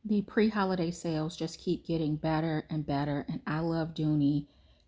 The pre-holiday sales just keep getting better and better, and I Love Dooney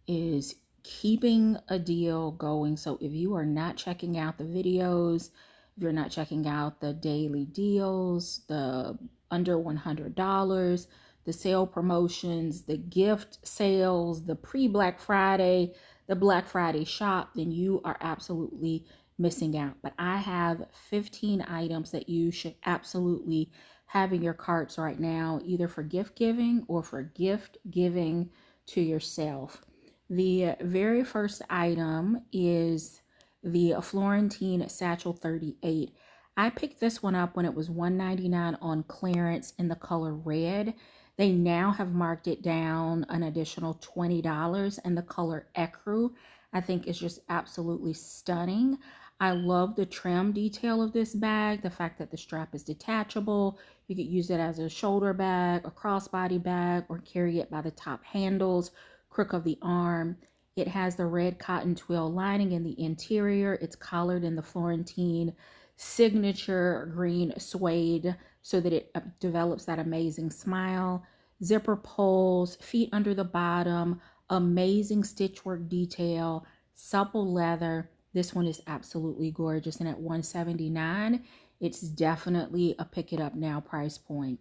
is keeping a deal going. So if you are not checking out the videos, if you're not checking out the daily deals, the under $100, the sale promotions, the gift sales, the pre-Black Friday, the Black Friday shop, then you are absolutely missing out. But I have 15 items that you should absolutely have in your carts right now, either for gift giving or for gift giving to yourself. The very first item is the Florentine Satchel 38. I picked this one up when it was $1.99 on clearance in the color red. They now have marked it down an additional $20, and the color ecru I think is just absolutely stunning. I love the trim detail of this bag, the fact that the strap is detachable. You could use it as a shoulder bag, a crossbody bag, or carry it by the top handles, crook of the arm. It has the red cotton twill lining in the interior. It's collared in the Florentine signature green suede so that it develops that amazing smile. Zipper pulls, feet under the bottom, amazing stitchwork detail, supple leather. This one is absolutely gorgeous, and at $179, it's definitely a pick it up now price point.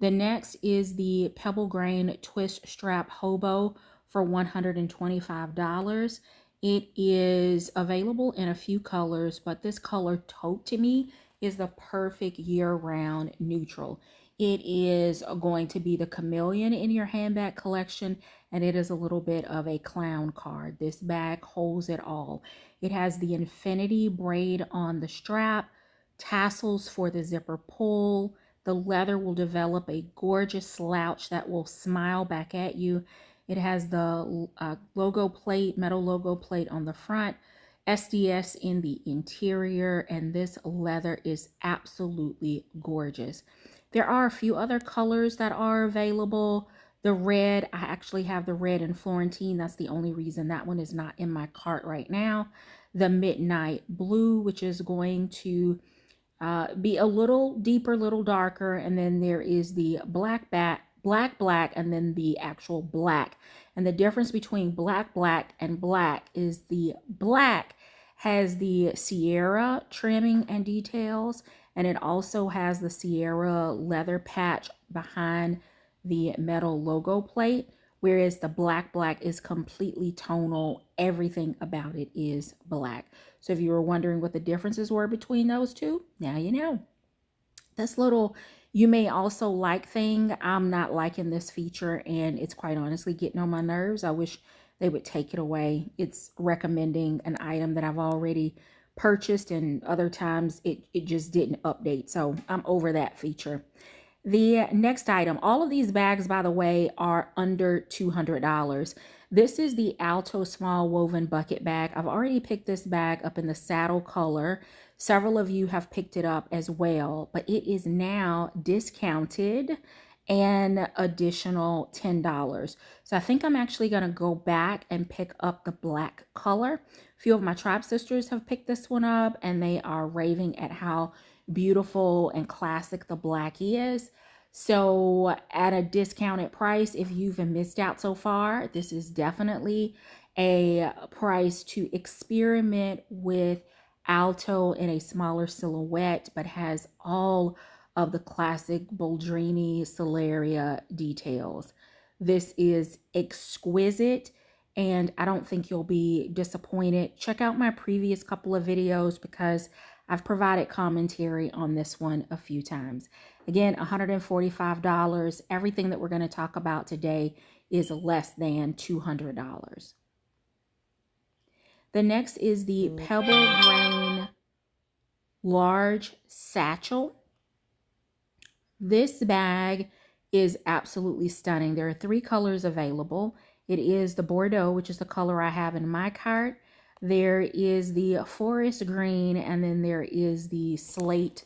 The next is the Pebble Grain Twist Strap Hobo for $125. It is available in a few colors, but this color taupe to me is the perfect year-round neutral. It is going to be the chameleon in your handbag collection, and it is a little bit of a clown card. This bag holds it all. It has the infinity braid on the strap, tassels for the zipper pull. The leather will develop a gorgeous slouch that will smile back at you. It has the logo plate, metal logo plate on the front, SDS in the interior, and this leather is absolutely gorgeous. There are a few other colors that are available. The red, I actually have the red in Florentine. That's the only reason that one is not in my cart right now. The midnight blue, which is going to be a little deeper, little darker, and then there is the black, and then the actual black. And the difference between black, and black is the black has the Sierra trimming and details, and it also has the Sierra leather patch behind the metal logo plate, whereas the black is completely tonal. Everything about it is black. So if you were wondering what the differences were between those two, now you know. This little you may also like thing, I'm not liking this feature, and it's quite honestly getting on my nerves. I wish they would take it away. It's recommending an item that I've already purchased, and other times it just didn't update. So I'm over that feature. The next item, all of these bags, by the way, are under $200. This is the Alto Small Woven Bucket Bag. I've already picked this bag up in the saddle color. Several of you have picked it up as well, but it is now discounted and additional $10. So I think I'm actually going to go back and pick up the black color. A few of my tribe sisters have picked this one up, and they are raving at how beautiful and classic the black is. So at a discounted price, if you've missed out so far, this is definitely a price to experiment with Alto in a smaller silhouette, but has all of the classic Boldrini Celeria details. This is exquisite, and I don't think you'll be disappointed. Check out my previous couple of videos because I've provided commentary on this one a few times. Again, $145. Everything that we're going to talk about today is less than $200. The next is the Pebble Grain Large Satchel. This bag is absolutely stunning. There are 3 colors available. It is the Bordeaux, which is the color I have in my cart. There is the forest green, and then there is the slate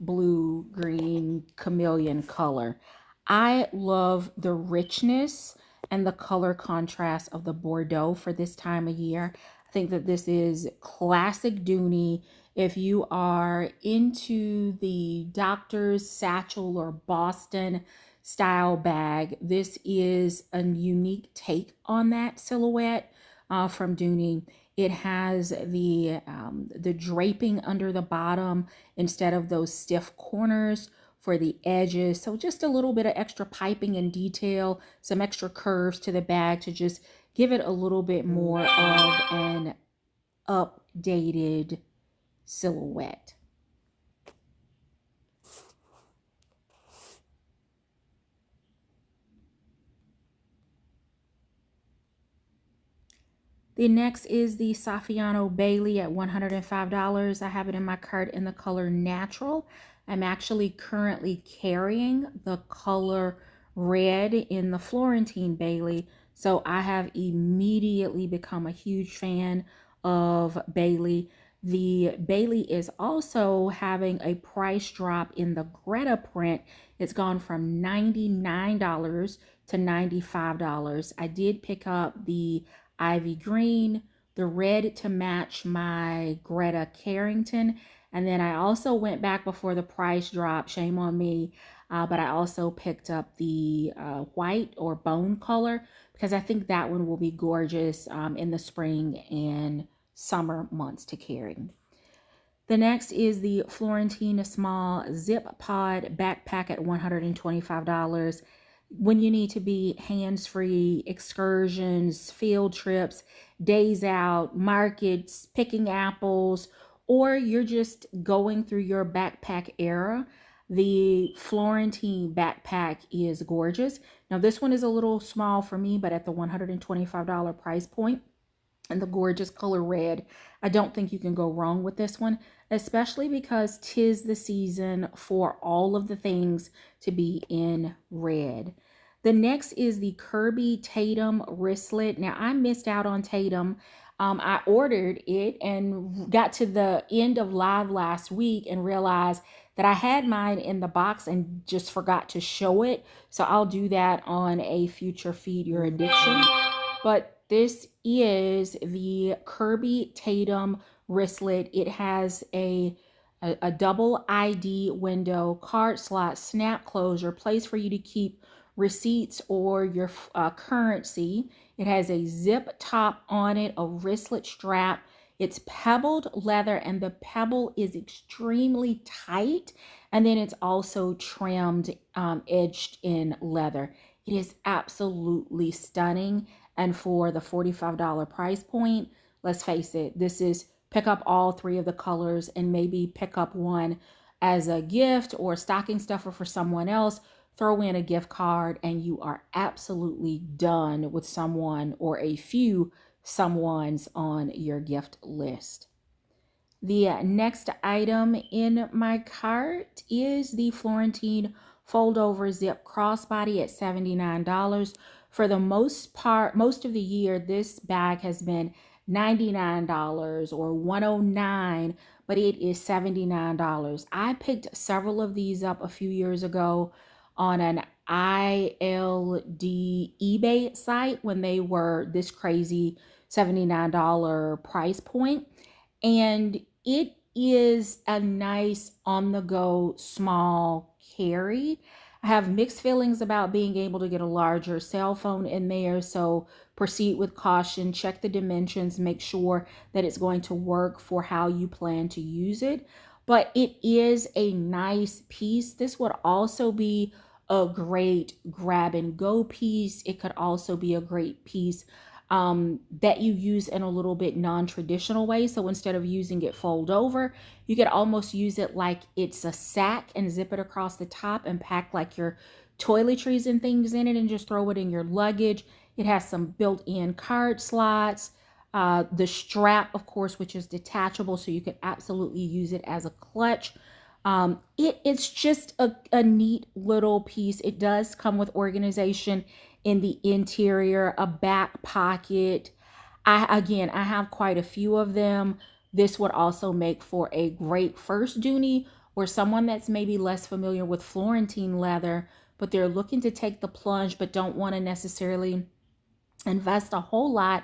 blue green chameleon color. I love the richness and the color contrast of the Bordeaux for this time of year. I think that this is classic Dooney. If you are into the Doctor's Satchel or Boston style bag, this is a unique take on that silhouette from Dooney. It has the draping under the bottom instead of those stiff corners for the edges. So just a little bit of extra piping and detail, some extra curves to the bag to just give it a little bit more of an updated silhouette. The next is the Saffiano Bailey at $105. I have it in my cart in the color natural. I'm actually currently carrying the color red in the Florentine Bailey, so I have immediately become a huge fan of Bailey. The Bailey is also having a price drop in the Gretta print. It's gone from $99 to $95. I did pick up the ivy green, the red to match my Greta Carrington, and then I also went back before the price drop, shame on me, but I also picked up the white or bone color because I think that one will be gorgeous in the spring and summer months to carry. The next is the Florentine Small Zip Pod Backpack at $125. When you need to be hands-free, excursions, field trips, days out, markets, picking apples, or you're just going through your backpack era, the Florentine backpack is gorgeous. Now this one is a little small for me, but at the $125 price point and the gorgeous color red, I don't think you can go wrong with this one, especially because 'tis the season for all of the things to be in red. The next is the Kirby Tatum Wristlet. Now, I missed out on Tatum. I ordered it and got to the end of live last week and realized that I had mine in the box and just forgot to show it. So I'll do that on a future Feed Your Addiction. But this is the Kirby Tatum Wristlet. It has a double ID window, card slot, snap closure, place for you to keep receipts or your currency. It has a zip top on it, a wristlet strap. It's pebbled leather and the pebble is extremely tight. And then it's also trimmed, edged in leather. It is absolutely stunning. And for the $45 price point, let's face it, this is pick up all three of the colors and maybe pick up one as a gift or stocking stuffer for someone else. Throw in a gift card and you are absolutely done with someone or a few someones on your gift list. The next item in my cart is the Florentine Foldover Zip Crossbody at $79. For the most part, most of the year, this bag has been $99 or $109, but it is $79. I picked several of these up a few years ago on an ILD eBay site when they were this crazy $79 price point. And it is a nice on-the-go small carry. I have mixed feelings about being able to get a larger cell phone in there, so proceed with caution, check the dimensions, make sure that it's going to work for how you plan to use it. But it is a nice piece. This would also be a great grab and go piece. It could also be a great piece that you use in a little bit non-traditional way. So instead of using it fold over, you could almost use it like it's a sack and zip it across the top and pack like your toiletries and things in it and just throw it in your luggage. It has some built-in card slots. The strap, of course, which is detachable, so you could absolutely use it as a clutch. It's just a neat little piece. It does come with organization in the interior, a back pocket. I have quite a few of them. This would also make for a great first Dooney or someone that's maybe less familiar with Florentine leather, but they're looking to take the plunge but don't want to necessarily invest a whole lot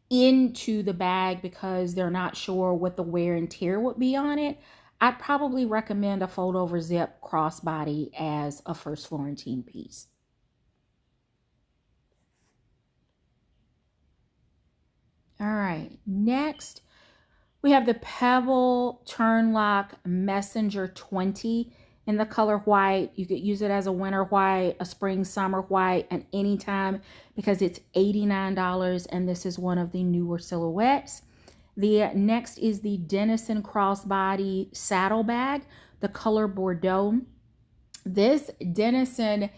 into the bag because they're not sure what the wear and tear would be on it, I'd probably recommend a fold-over zip crossbody as a first Florentine piece. All right, next we have the Pebble Turnlock Messenger 20 in the color white. You could use it as a winter white, a spring, summer white, and anytime because it's $89 and this is one of the newer silhouettes. The next is the Denison Crossbody Saddle Bag, the color Bordeaux. This Denison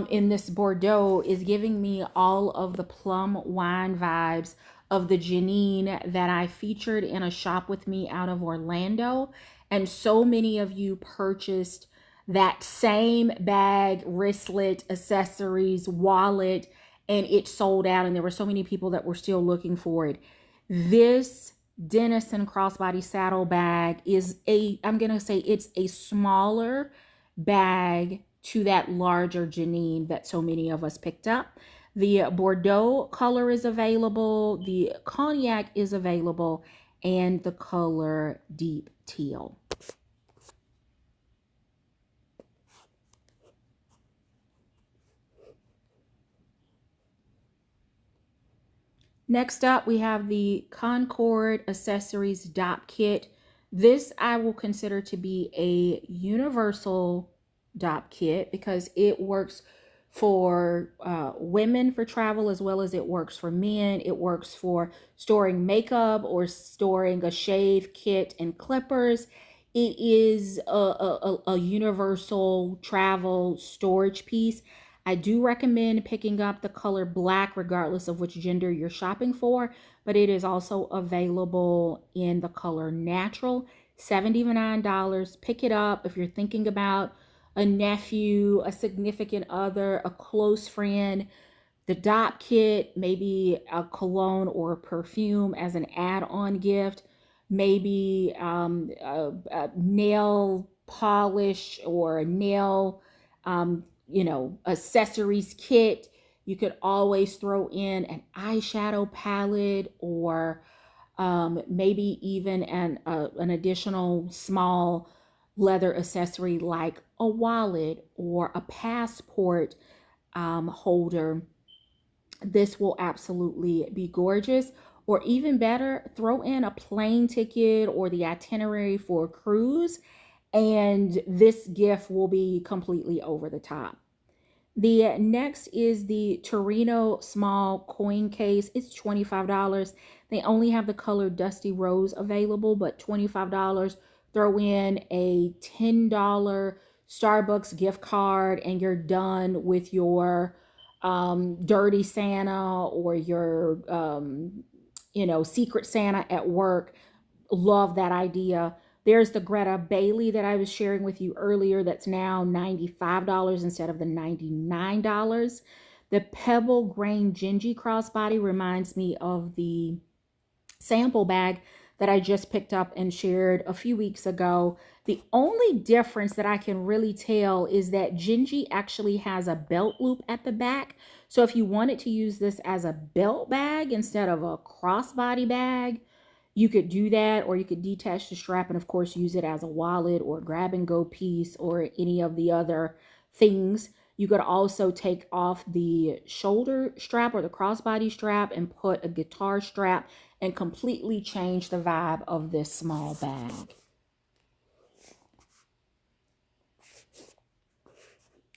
in this Bordeaux is giving me all of the plum wine vibes of the Janine that I featured in a shop with me out of Orlando. And so many of you purchased that same bag, wristlet, accessories, wallet, and it sold out. And there were so many people that were still looking for it. This Denison crossbody saddle bag is I'm going to say it's a smaller bag to that larger Janine that so many of us picked up. The Bordeaux color is available, the Cognac is available, and the color Deep Teal. Next up, we have the Concord Accessories Dopp Kit. This I will consider to be a universal Dopp kit because it works for women for travel as well as it works for men. It works for storing makeup or storing a shave kit and clippers. It is a universal travel storage piece. I do recommend picking up the color black regardless of which gender you're shopping for, but it is also available in the color natural, $79. Pick it up if you're thinking about a nephew, a significant other, a close friend. The Dopp kit, maybe a cologne or a perfume as an add-on gift, maybe a nail polish or a nail accessories kit. You could always throw in an eyeshadow palette or maybe even an additional small leather accessory like a wallet or a passport holder. This will absolutely be gorgeous. Or even better, throw in a plane ticket or the itinerary for a cruise, and this gift will be completely over the top. The next is the Torino small coin case. It's $25. They only have the color Dusty Rose available, but $25. Throw in a $10 Starbucks gift card and you're done with your dirty Santa or your Secret Santa at work. Love that idea. There's the Gretta Bailey that I was sharing with you earlier that's now $95 instead of the $99. The Pebble Grain Gingy crossbody reminds me of the sample bag that I just picked up and shared a few weeks ago. The only difference that I can really tell is that Gingy actually has a belt loop at the back. So if you wanted to use this as a belt bag instead of a crossbody bag, you could do that, or you could detach the strap and of course use it as a wallet or grab and go piece or any of the other things. You could also take off the shoulder strap or the crossbody strap and put a guitar strap and completely change the vibe of this small bag.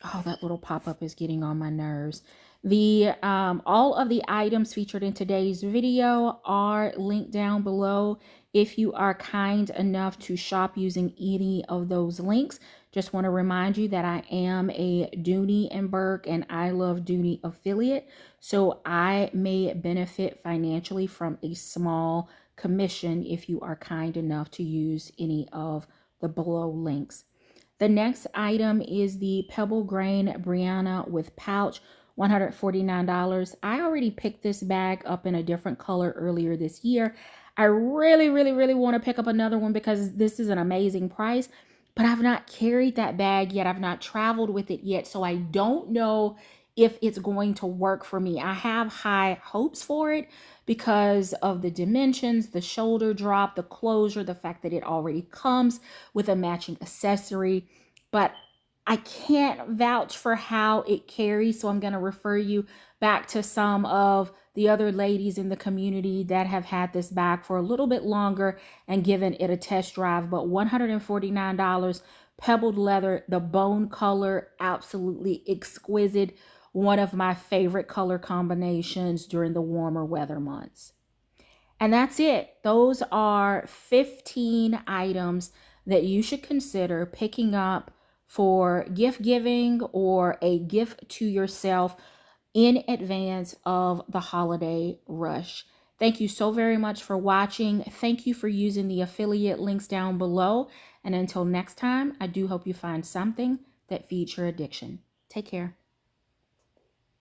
Oh, that little pop-up is getting on my nerves. The all of the items featured in today's video are linked down below. If you are kind enough to shop using any of those links, just want to remind you that I am a Dooney and Burke and I Love Dooney affiliate, so I may benefit financially from a small commission if you are kind enough to use any of the below links. The next item is the Pebble Grain Briana with pouch, $149. I already picked this bag up in a different color earlier this year. I really want to pick up another one because this is an amazing price, but I've not carried that bag yet. I've not traveled with it yet, so I don't know if it's going to work for me. I have high hopes for it because of the dimensions, the shoulder drop, the closure, the fact that it already comes with a matching accessory, but I can't vouch for how it carries. So I'm going to refer you back to some of the other ladies in the community that have had this bag for a little bit longer and given it a test drive. But $149, pebbled leather, the bone color, absolutely exquisite. One of my favorite color combinations during the warmer weather months. And that's it. Those are 15 items that you should consider picking up for gift giving or a gift to yourself in advance of the holiday rush. Thank you so very much for watching. Thank you for using the affiliate links down below. And until next time, I do hope you find something that feeds your addiction. Take care.